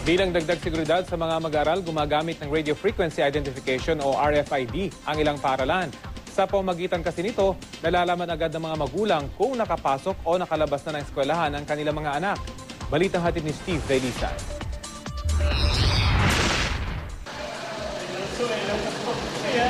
Bilang dagdag seguridad sa mga mag-aaral, gumagamit ng Radio Frequency Identification o RFID ang ilang paaralan. Sa pamamagitan kasi nito, nalalaman agad ng mga magulang kung nakapasok o nakalabas na ng eskwelahan ang kanilang mga anak. Balitang hatid ni Steve Delisa.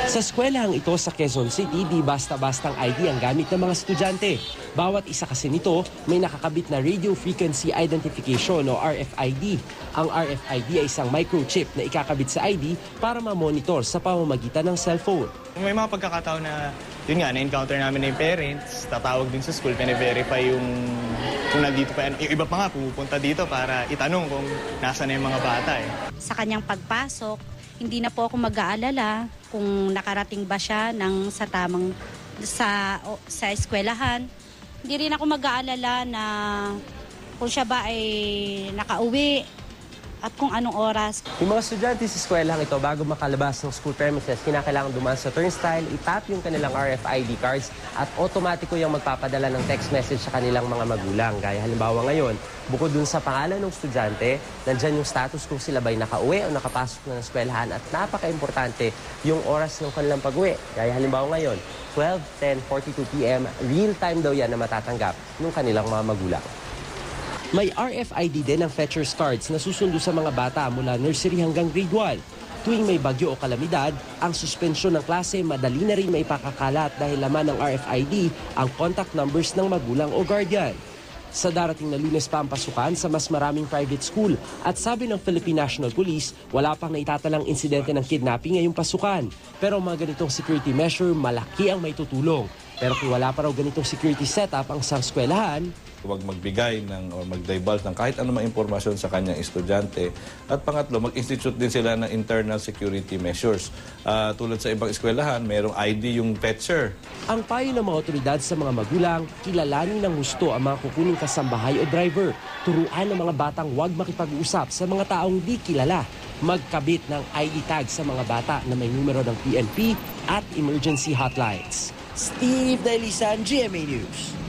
Sa eskwelahang ito sa Quezon City, di basta-bastang ID ang gamit ng mga estudyante. Bawat isa kasi nito may nakakabit na Radio Frequency Identification o RFID. Ang RFID ay isang microchip na ikakabit sa ID para ma-monitor sa pamamagitan ng cellphone. May mga pagkakataon na, yun nga, na-encounter namin na yung parents, tatawag din sa school, pina-verify kung nandito pa. Yung iba pa nga, pupunta dito para itanong kung nasa na yung mga bata. Sa kanyang pagpasok, hindi na po ako mag-aalala kung nakarating ba siya sa eskwelahan. Hindi rin ako mag-aalala na kung siya ba ay nakauwi at kung anong oras. Yung mga estudyante sa eskwelahang ito, bago makalabas ng school premises, kinakailangan dumaan sa turnstile, itap yung kanilang RFID cards at otomatiko yung magpapadala ng text message sa kanilang mga magulang. Gaya halimbawa ngayon, bukod dun sa pangalan ng estudyante, nandyan yung status kung sila ba'y nakauwi o nakapasok na ng eskwelahan at napaka-importante yung oras ng kanilang pag-uwi. Gaya halimbawa ngayon, 12:10:42 p.m., real-time daw yan na matatanggap ng kanilang mga magulang. May RFID din ang fetcher's cards na susundo sa mga bata mula nursery hanggang grade 1. Tuwing may bagyo o kalamidad, ang suspensyon ng klase madali na rin maipakakalat dahil laman ng RFID ang contact numbers ng magulang o guardian. Sa darating na Lunes pa ang pasukan sa mas maraming private school at sabi ng Philippine National Police, wala pang naitatalang insidente ng kidnapping ngayong pasukan. Pero mga ganitong security measure, malaki ang may tutulong. Pero kung wala pa raw ganitong security setup ang isang eskwelahan, huwag magbigay o mag-divulge ng kahit anumang impormasyon sa kanyang estudyante. At pangatlo, mag-institute din sila ng internal security measures. Tulad sa ibang eskwelahan, mayroong ID yung fetcher. Ang payo ng mga otoridad sa mga magulang, kilalanin ng husto ang mga kukuning kasambahay o driver. Turuan ng mga batang huwag makipag-usap sa mga taong di kilala. Magkabit ng ID tag sa mga bata na may numero ng PNP at emergency hotlines. Steve Delisa, GMA News.